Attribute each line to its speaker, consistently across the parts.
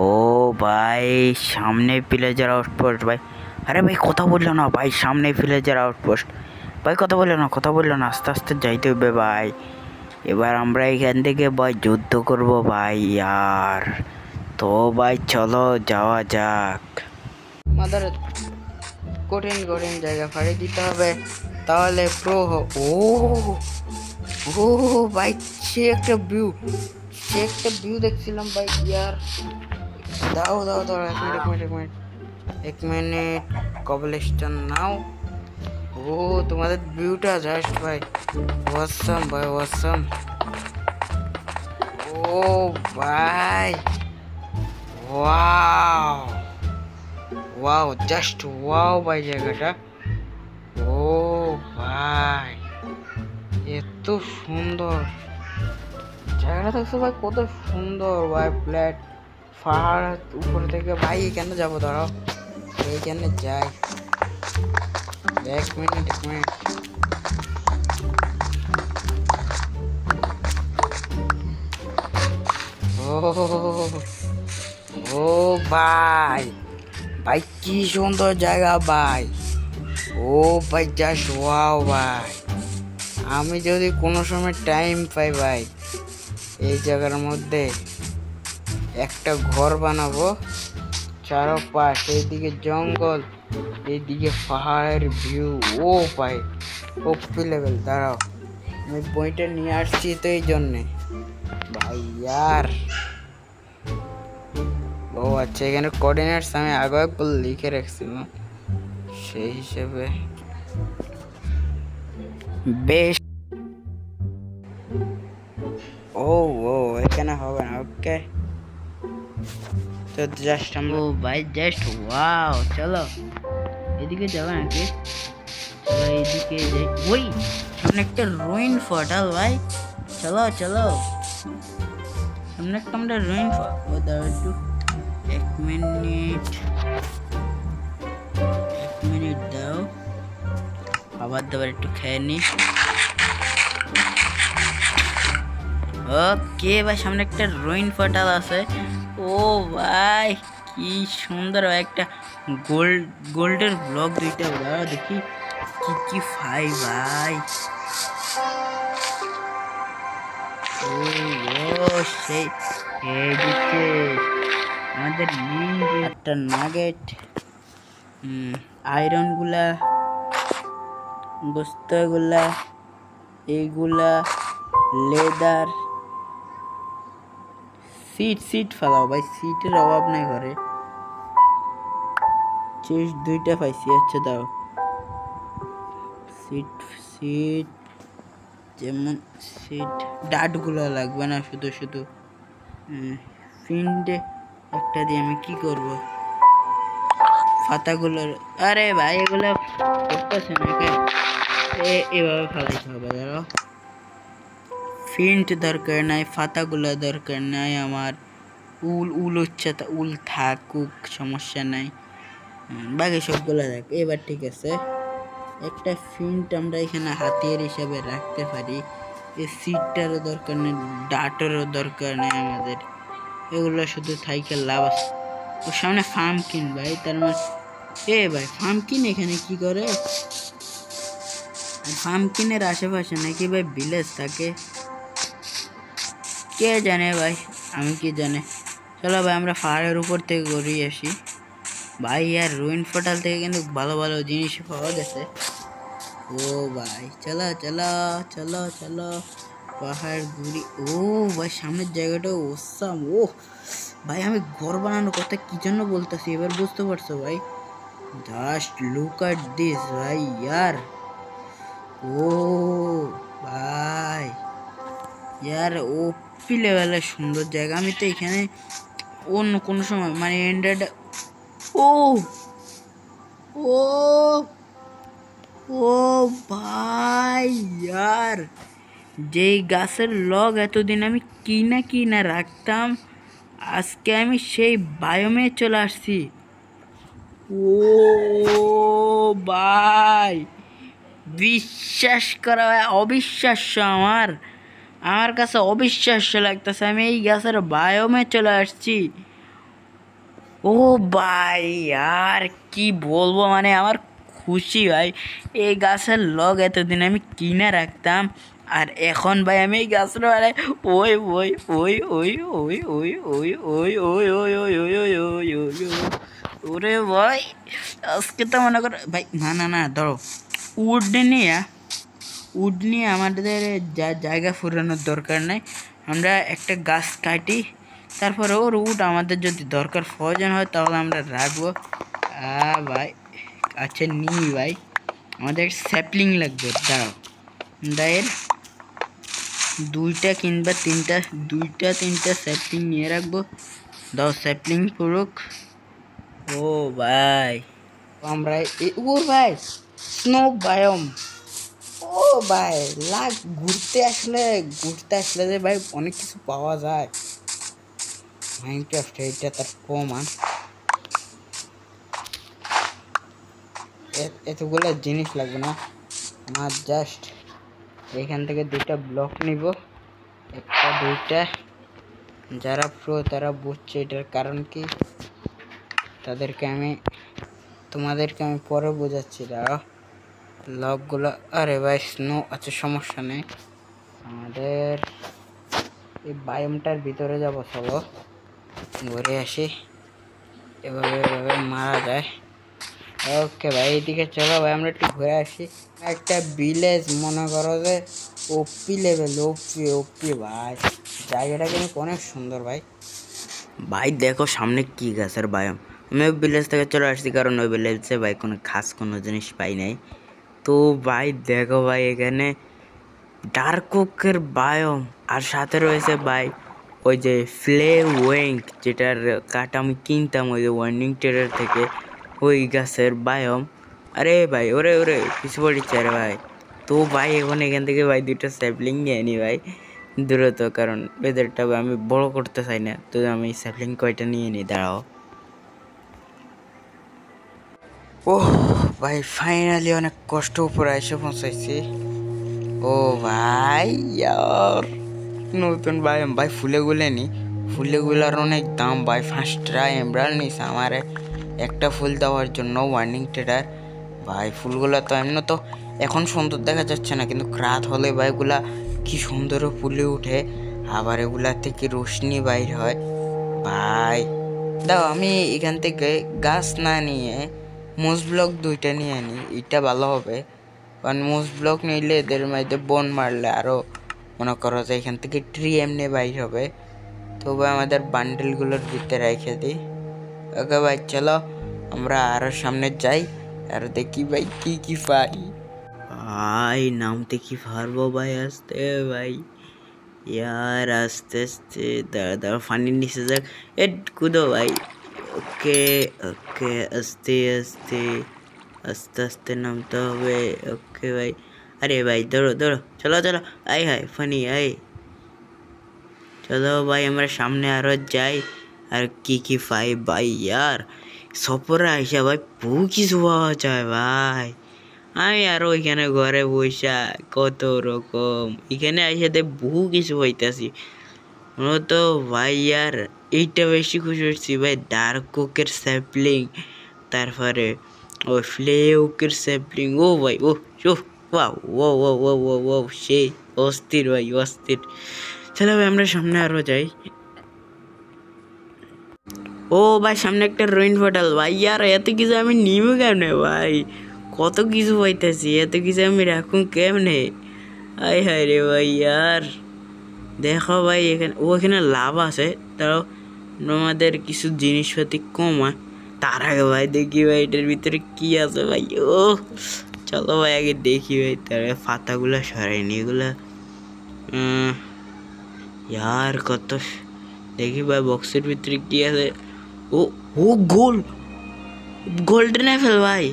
Speaker 1: ও ভাই, সামনে villager outpost ভাই। আরে ভাই কথা বললো না ভাই, সামনে ভিলেজার আউটপোস্ট ভাই। কথা বললো না, আস্তে আস্তে যাইতে হবে ভাই। এবার আমরা এখান থেকে ভাই যুদ্ধ করব ভাই। আর তো ভাই চলো যাওয়া যাক।
Speaker 2: মাদার কঠিন কঠিন জায়গা ফাড়ি দিতে হবে, তাহলে প্রো ও ও ভাই, সে একটা ভিউ দেখছিলাম ভাই। ইয়ার দাও দাও দাও, এক মিনিট কবলেস্টন নাও। ও তোমাদের ভিউটা জাস্ট ভাই ওয়াসাম ভাই, ওয়াসাম। ও ভাই, ওয়াও ওয়াও, জাস্ট ওয়াও ভাই জায়গাটা। ও ভাই, এত সুন্দর জায়গাটা দেখছো ভাই, কত সুন্দর ভাই। ফ্ল্যাট পাহাড় উপরে থেকে ভাই, এখানে যাবো, দাঁড়াও এইখানে যাই। এক মিনিট ও ও ভাই, ভাই কি সুন্দর জায়গা ভাই। ও ভাই জাস্ট ওয়াও ভাই। আমি যদি কোনো সময় টাইম পাই ভাই, এই জায়গার মধ্যে একটা ঘর বানাবো। চারপাশ, এইদিকে জঙ্গল, এইদিকে পাহাড়ের ভিউ। ও ভাই ওপি লেভেল। দাঁড়াও, আমি বইটা নিয়ে আসছি তো এই জন্যে ভাই। ইয়ার ও আচ্ছা, এখানে কোঅর্ডিনেটস আমি আগে একবার লিখে রাখছিলাম, সেই হিসেবে
Speaker 1: বেশ।
Speaker 2: ও ও এখানে হবে না, ওকে। তো জাস্ট
Speaker 1: ও
Speaker 2: আমরা
Speaker 1: ভাই জাস্ট ওয়াও, চলো এদিকে যাবে নাকি? চলো এদিকে যাই। ওই সামনে একটা রুইন ফোর্টাল ভাই, চলো চলো। সামনে একটা আমরা রুইন ও দাঁড়াও একটু, এক মিনিট দাও, খাবার দাবার একটু খেয়ে নি। ওকে ভাই, সামনে একটা রুইন পোর্টাল আছে। ও ভাই কি সুন্দর ভাই, একটা গোল্ডের ব্লক দুইটা। দাঁড়াও দেখি কি কি পাই ভাই। ও ও সেই এইদিকে আমাদের মেইন যে একটা নাগেট, আয়রন গুলা, বস্তাগুলা, এইগুলা লেদার, সিট ফেলাও ভাই, সিটের অভাব নাই ঘরে। চেস্ট দুইটা পাইছি, আচ্ছা দাও। সিট যেমন সিট, ডাটগুলো লাগবে না, শুধু শুধু ফিন্ডে একটা দিয়ে আমি কি করব? পাতাগুলোর, আরে ভাই এগুলো করতেছে না কেন? এভাবে ফেলাইতে হবে। ধরো ফিন্ট দরকার নাই, পাতাগুলো দরকার নাই আমার। উল হচ্ছে, উল থাকুক, সমস্যা নাই। বাকি সবগুলো দেখ, এবার ঠিক আছে। একটা ফিন্ট আমরা এখানে হাতিয়ার হিসাবে রাখতে পারি। এই সিটটারও দরকার নেই, ডাটারও দরকার নেই আমাদের, এগুলো শুধু থাইকে লাভ আছে। ওর সামনে ফার্মকিন ভাই, তার মানে এ ভাই ফার্মকিন এখানে কি করে? ফার্মকিনের আশেপাশে নাকি ভাই ভিলেজ থাকে, কে জানে ভাই, আমি কি জানে। চলো ভাই আমরা পাহাড়ের উপর থেকে ঘুরিয়ে আসি ভাই। আর রুইন পোর্টাল থেকে কিন্তু ভালো ভালো জিনিস পাওয়া গেছে। ও ভাই চলো চলো চলো চলো, পাহাড় ঘুরি। ও ভাই সামনের জায়গাটা ওসাম। ও ভাই, আমি ঘর বানানোর কথা কি জন্য বলতেছি এবার বুঝতে পারছো ভাই? জাস্ট লুক এট দিস ভাই। ইয়ার ও ভাই, ইয়ার ওপি লেভেলের সুন্দর জায়গা। আমি তো এখানে অন্য কোনো সময় মানে এন্ডার। ও ও ও ভাই, ইয়ার যেই গাছের লগ এতদিন আমি কিনা রাখতাম, আজকে আমি সেই বায়োমে চলে আসছি। ও ভাই, বিশ্বাস করা ভাই, অবিশ্বাস্য। আমার কাছে অবিশ্বাস্য লাগতেছে, আমি এই গাছের বায়োমে চলে আসছি। ও ভাই আর কি বলবো, মানে আমার খুশি ভাই, এই গাছের লগ এতদিন আমি কিনে রাখতাম, আর এখন ভাই আমি এই গাছটা মানে ওই ওই ওই ওই ওই ওই ওই ওই ওই ওই ওই ওই ওই ওই ওই ওই ওরে ভাই, আজকে তো মনে করো ভাই, না না না ধরো, উড নিয়ে উড নিয়ে আমাদের জায়গা ফুরানোর দরকার নাই। আমরা একটা গাছ কাটি, তারপরে ওর উড আমাদের যদি দরকার প্রয়োজন হয় তাহলে আমরা রাখবো। ভাই আচ্ছা নিই ভাই, আমাদের স্যাপলিং লাগবে, দাঁড়াও আমরা এর দুইটা তিনটা স্যাপলিং নিয়ে রাখবো। দাও স্যাপলিং পুরুক। ও ভাই
Speaker 2: আমরা ওর ভাই স্নো বায়োম। ও ভাই ঘুরতে আসলে যে ভাই অনেক কিছু পাওয়া যায়। মাইনক্রাফট এটা তার প্রমাণ। এতগুলো জিনিস লাগবে না, আমার জাস্ট এখান থেকে দুইটা ব্লক নিব, একটা দুইটা। যারা প্রো তারা বুঝছে এটার কারণ কি, তোমাদেরকে আমি পরে বোঝাচ্ছি। দাঁড়াও লকগুলো, আরে ভাই স্নো, আচ্ছা সমস্যা নেই। আমাদের এই বায়োমটার ভিতরে যাব, চলো ঘুরে আসি। এভাবে এভাবে মারা যায়। ওকে ভাই এইদিকে চলো ভাই, আমরা একটু ঘুরে আসি। একটা ভিলেজ মনে করো যে ওপি লেভেল, ওপি ওপি ভাই, জায়গাটা কিন্তু অনেক সুন্দর ভাই।
Speaker 1: ভাই দেখো সামনে কি গাছের বায়াম, আমি ওই ভিলেজ থেকে চলে আসছি কারণ ওই ভিলেজে ভাই কোনো খাস কোনো জিনিস পাই নাই। তো ভাই দেখো ভাই এখানে ডার্ক ওকের বায়োম, আর সাথে রয়েছে ভাই ওই যে ফ্লে ওয়েঙ্ক, যেটার কাঠ আমি কিনতাম ওই যে ওয়ার্নিং ট্রেডার থেকে, ওই গাছের বায়োম। আরে ভাই ওরে ওরে কিছু পড়িচ্ছে আরে ভাই। তো ভাই এখন এখান থেকে ভাই দুইটা স্যাপলিং নিয়ে নি ভাই দ্রুত, কারণ ওদেরটা আমি বড় করতে চাই না, তো আমি স্যাপলিং কয়টা নিয়ে নিই, দাঁড়াও।
Speaker 2: ওহ ভাই ফাইনালি অনেক কষ্ট উপরে এসে পৌঁছাইছি। ও ভাই ইয়ার নতুন ভাই ভাই ফুলেগুলো নি, ফুলেগুলার অনেক দাম ভাই। 5টা এমরাল্ড নিস আমারে একটা ফুল দেওয়ার জন্য ওয়ার্নিং ট্রেডার। ভাই ফুলগুলো তো এমনি তো এখন সুন্দর দেখা যাচ্ছে না, কিন্তু রাত হলে ভাই এগুলা কি সুন্দর ফুলে উঠে, আবার এগুলা থেকে রোশনি বাইর হয় ভাই। দাও আমি এখান থেকে গাছ না নিয়ে মোজ ব্লক দুইটা নিয়ে আনি, এটা ভালো হবে। কারণ মোজ ব্লক নিলে এদের মধ্যে বন মারলে আরও মনে করো যে এখান থেকে ট্রি এমনি বাইর হবে। তো ভাই আমাদের বান্ডেলগুলোর ভিতরে রেখে দিই। ওকে ভাই চলো আমরা আরও সামনে যাই আর দেখি ভাই কি কি পাই।
Speaker 1: ভাই নামতে কি পারবো ভাই, আসতে ভাই ইয়ার আস্তে আস্তে, দাঁড়া দাঁড়া ফানির নিচে যাক, এ কুদো ভাই। ওকে ওকে আস্তে আস্তে আস্তে আস্তে নামতে হবে। ওকে ভাই, আরে ভাই ধরো ধরো, চলো চলো, আই হাই ফানি আই, চলো ভাই আমরা সামনে আরো যাই। আর কি কি পাই ভাই, ইয়ার সফরে আইসা ভাই বহু কিছু পাওয়া যায় ভাই। আমি আরো ওইখানে ঘরে বসা কত রকম, এখানে আইসাতে বহু কিছু হইতাছি মূলত ভাই। আর এইটা বেশি খুশি হচ্ছি ভাই, ডার্ক ওকের স্যাপলিং, তারপরে ওই ফ্লে ওকের স্যাপলিং। ও ভাই ও ওয়াও ও ও ও ও ও সেই অস্থির ভাই অস্থির। চলো ভাই আমরা সামনে আরো যাই। ও ভাই সামনে একটা রুইন পোর্টাল ভাই, আর এত কিছু আমি নিবো কেমনে ভাই, কত কিছু পাইতেছি, এত কিছু আমি রাখুন কেমনে। আয় হায় রে ভাই আর দেখো ভাই এখানে এখানে লাভ আছে, তাও আমাদের কিছু জিনিসপাতি কম হয়। তার আগে ভাই দেখি ভাই এটার ভিতরে কি আছে ভাই। ও চলো ভাই আগে দেখি ভাই, তার পাতাগুলো সরাইনি এগুলা। ইয়ার কত দেখি ভাই বক্সের ভিতরে কি আছে। ও ও গোল্ডেন অ্যাপেল ভাই,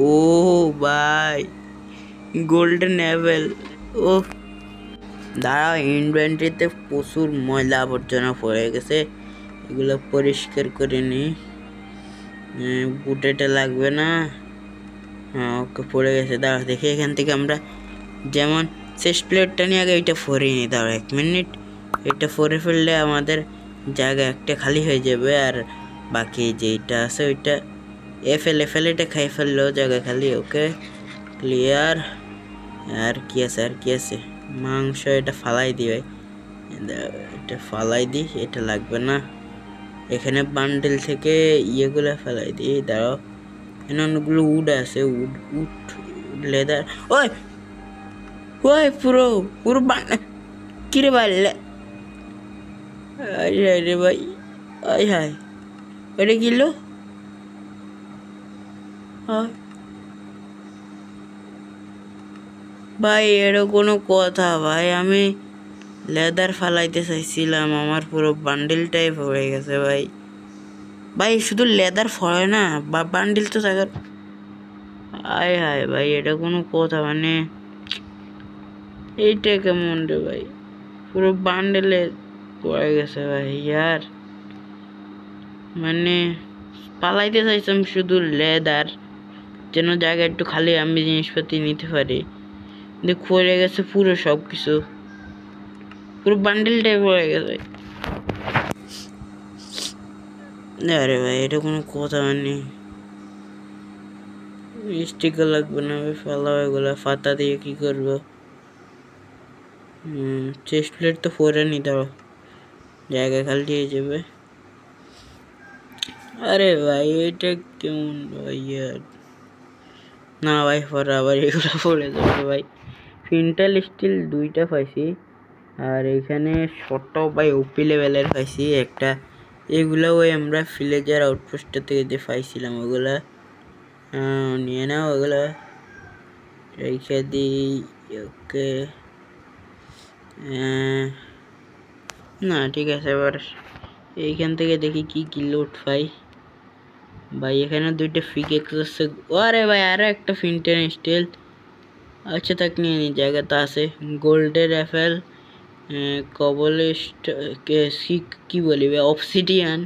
Speaker 1: ও ভাই গোল্ডেন অ্যাপেল। ও দাঁড়াও ইনভেন্টরিতে প্রচুর ময়লা আবর্জনা পড়ে গেছে, এগুলো পরিষ্কার করে নি। বুটেটা লাগবে না, হ্যাঁ ওকে পড়ে গেছে। দাঁড়াও দেখি এখান থেকে আমরা যেমন চেস্ট প্লেটটা নিয়ে আগে এটা ফরিয়ে নিই। দাঁড়াও 1 মিনিট, এটা ফরে ফেললে আমাদের জায়গা একটা খালি হয়ে যাবে। আর
Speaker 2: বাকি যেটা আছে ওইটা এফএল এটা খাই ফেললো জায়গা খালি। Okay clear. আর কি আছে আর কি আছে? মাংস এটা ফালাই দিবে, এটা ফালাই দিই, এটা লাগবে না। এখানে বান্ডেল থেকে ইয়েগুলো ফেলাই দিই, দাঁড়াও। এখানে অনেকগুলো উড আছে, উড উড লেদার। ওই ওই পুরো পুরো কিরে ভাই, আরে ভাই, আয় হায়, এটা কিলো ভাই, এটা কোনো কথা ভাই? আমি লেদার ফালাইতে চাইছিলাম, আমার পুরো বান্ডিলটাই পড়ে গেছে ভাই। ভাই শুধু লেদার ফলে না, বা বান্ডিল তো থাকার। আয় হায় ভাই, এটা কোনো কথা? মানে এইটা কেমন রে ভাই, পুরো বান্ডেলে পড়ে গেছে ভাই ইয়ার। মানে পালাইতে চাইছিলাম শুধু লেদার, যেন জায়গা একটু খালি আমি জিনিসপাতি নিতে পারি, কিন্তু পড়ে গেছে পুরো সব কিছু, পুরো বান্ডেলটাই পড়ে গেছে। আরে ভাই, এটা কোনো কথা? মানে স্টিকার লাগবে না ভাই, ফেলাও এগুলা, ফাতা দিয়ে কি করবো? চেস্ট প্লেট তো পরে নি, দাও জায়গা খালি হয়ে যাবে। আরে ভাই, এটা কেমন ভাই ইয়ার? না ভাই, পরে আবার এগুলো পড়ে যাবে ভাই। ফিন্টাল স্টিল 2টা পাইছি, আর এখানে ছোট ভাই ওপি লেভেলের পাইছি একটা। এগুলো ওই আমরা ভিলেজের আউটপোস্টের থেকে যে পাইছিলাম ওগুলা নিয়ে নাও, ওগুলা রেখে দিই। ওকে, না ঠিক আছে, এবার এইখান থেকে দেখি কি কি লোড পাই ভাই। এখানে 2টা ফিকেক্স আছে। আরে ভাই, আরো একটা ফিন্টেন স্টিল। আচ্ছা, তাক নিয়ে নি, জায়গা তো আছে। গোল্ডের অ্যাপেল, কবলিস্ট, কি বলিবে, অবসিডিয়ান,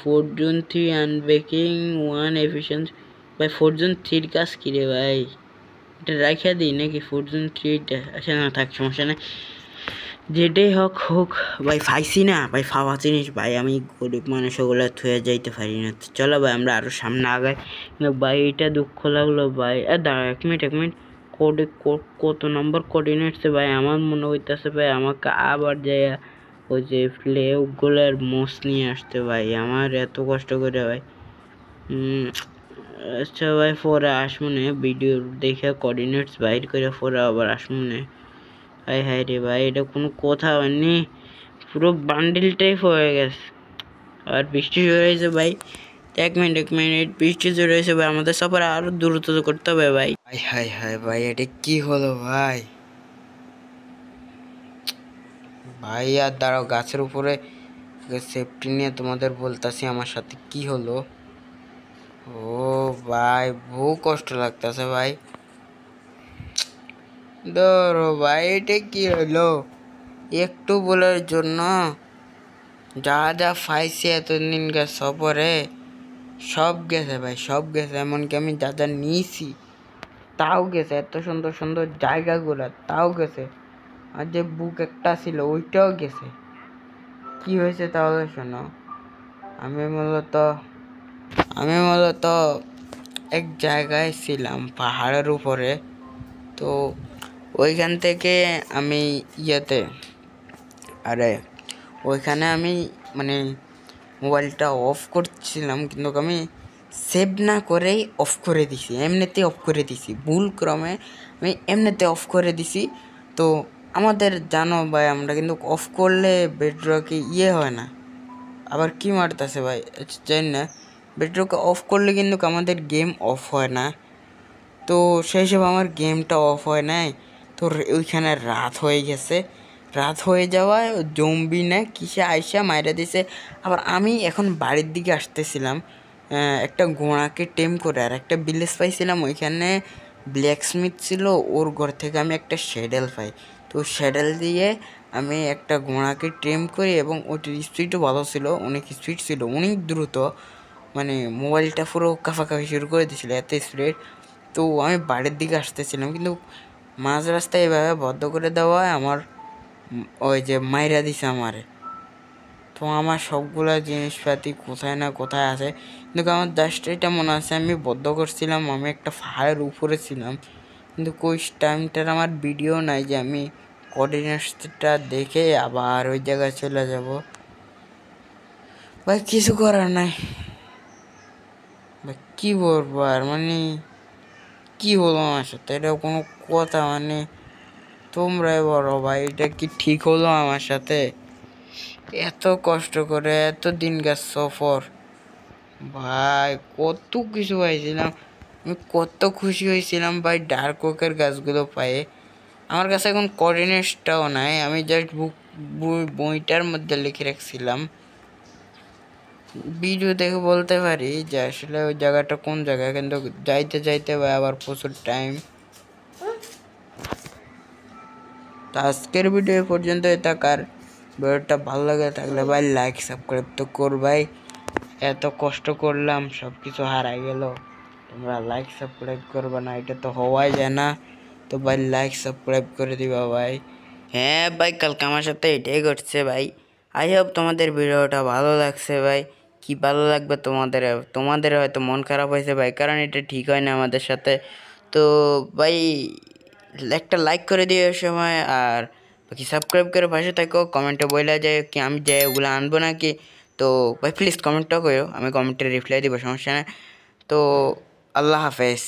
Speaker 2: ফরজুন 3 আনবেকিং 1 এফিসিয়েন্সি। ভাই ফরজুন 3 কাজ কি রে ভাই? এটা রাখা দিই নাকি ফরজুন 3টা? আচ্ছা না থাক, সমস্যা নেই, যেটাই হোক হোক ভাই। ফাইছি না ভাই, ফাওয়া জিনিস ভাই, আমি গরিব মানুষ ওগুলো থুয়ে যাইতে পারি না। চলো ভাই, আমরা আরো সামনে আগাই। ভাই এটা দুঃখ লাগলো ভাই। দাঁড়া, এক মিনিট, কত নম্বর কোঅর্ডিনেটসে ভাই? আমার মনে হইতেছে ভাই আমাকে আবার যাই ওই যে ফ্লেগুলার মোস নিয়ে আসতে ভাই, আমার এত কষ্ট করে ভাই। আচ্ছা ভাই, পরে আসমনে ভিডিও দেখে কোঅর্ডিনেটস বাইর করে পরে আবার আসমনে। হায় হায় রে ভাই, এটা কোনো কথা হয়নি, পুরো বান্ডিলটাই পড়ে গেছে। আর বৃষ্টি শুরু হয়েছে ভাই, এক মিনিট, বৃষ্টি শুরু হয়েছে ভাই, আমাদের সফর আরো দ্রুত করতে হবে ভাই। হায় হায় ভাই, এটা কি হলো ভাই? ভাই আর দাঁড়াও, গাছের উপরে সেফটি নিয়ে তোমাদের বলতাছি আমার সাথে কি হলো। ও ভাই, বহু কষ্ট লাগতেছে ভাই। ধরো ভাই, এটা কি হলো? একটু বলার জন্য যা যা পাইছি এতদিন সফরে সব গেছে ভাই, সব গেছে। এমনকি আমি যা যা নিয়েছি তাও গেছে, এত সুন্দর সুন্দর জায়গাগুলো তাও গেছে, আর যে বুক একটা ছিল ওইটাও গেছে। কি হয়েছে তাহলে শোনো। আমি মূলত এক জায়গায় ছিলাম পাহাড়ের উপরে, তো ওইখান থেকে আমি আরে ওইখানে আমি মানে মোবাইলটা অফ করছিলাম, কিন্তু আমি সেভ না করেই অফ করে দিছি, এমনিতে অফ করে দিছি, ভুল ক্রমে আমি এমনিতে অফ করে দিছি। তো আমাদের জানো ভাই, আমরা কিন্তু অফ করলে বেডরকে হয় না, আবার কি মারতেছে ভাই জানি না, বেডরকে অফ করলে কিন্তু আমাদের গেম অফ হয় না। তো সেই হিসেবে আমার গেমটা অফ হয় নাই। তো ওইখানে রাত হয়ে গেছে, রাত হয়ে যাওয়ায় জম্বি না কিসে আইসা মাইরা দিছে। আবার আমি এখন বাড়ির দিকে আসতেছিলাম, একটা ঘোড়াকে টেম করে, আর একটা ভিলেজ পাইছিলাম ওইখানে ব্ল্যাক স্মিথ ছিল, ওর ঘর থেকে আমি একটা শ্যাডেল পাই। তো শ্যাডেল দিয়ে আমি একটা ঘোড়াকে টেম করি, এবং ওটির স্পিডও ভালো ছিল, অনেক স্পিড ছিল, অনেক দ্রুত, মানে মোবাইলটা পুরো কাফাকাফি শুরু করে দিয়েছিল, এত স্পিড। তো আমি বাড়ির দিকে আসতেছিলাম, কিন্তু মাঝ রাস্তায় এভাবে বদ্ধ করে দেওয়ায় আমার ওই যে মাইরা দিছে আমারে। তো আমার সবগুলা জিনিসপাতি কোথায় না কোথায় আছে, কিন্তু আমার জাস্ট এটা মনে আছে আমি বদ্ধ করছিলাম, আমি একটা পাহাড়ের উপরে ছিলাম, কিন্তু ওই টাইমটার আমার ভিডিও নাই যে আমি কোঅর্ডিনেটসটা দেখে আবার ওই জায়গায় চলে যাব। ভাই কিছু করার নাই ভাই, কি বলবো আর, মানে কি হলো আমার সাথে, এটা কোনো কথা, মানে তোমরাই বলো ভাই এটা কি ঠিক হলো আমার সাথে? এত কষ্ট করে এত দিন গাছ সফর ভাই, কত কিছু পাইছিলাম, আমি কত খুশি হয়েছিলাম ভাই ডার্ক ওকের গাছগুলো পায়ে। আমার কাছে এখন কোঅর্ডিনেটসটাও নাই, আমি জাস্ট বইটার মধ্যে লিখে রাখছিলাম, ভিডিও দেখে বলতে পারি যে আসলে ওই জায়গাটা কোন জায়গা, কিন্তু যাইতে যাইতে ভাই আবার প্রচুর টাইম। তো আজকের ভিডিও পর্যন্ত থাকার, ভিডিওটা ভালো লাগে থাকলে ভাই লাইক সাবস্ক্রাইব তো করবাই, এত কষ্ট করলাম সব কিছু হারাই গেল, তোমরা লাইক সাবস্ক্রাইব করবা না এটা তো হওয়াই যায় না। তো ভাই লাইক সাবস্ক্রাইব করে দিবা ভাই।
Speaker 1: হ্যাঁ ভাই, কালকে আমার সাথে এটাই ঘটছে ভাই। আই হোপ তোমাদের ভিডিওটা ভালো লাগছে ভাই। কি ভালো লাগবে তোমাদের, তোমাদের হয়তো মন খারাপ হয়েছে ভাই, কারণ এটা ঠিক হয় না আমাদের সাথে। তো ভাই একটা লাইক করে দিও সময়, আর বাকি সাবস্ক্রাইব করে পাশে থাকো। কমেন্টে বইলা যায় কি আমি যে ওগুলো আনবো নাকি। তো ভাই প্লিজ কমেন্টটা করো, আমি কমেন্টে রিপ্লাই দিব, সমস্যা নেই। তো আল্লাহ হাফেজ।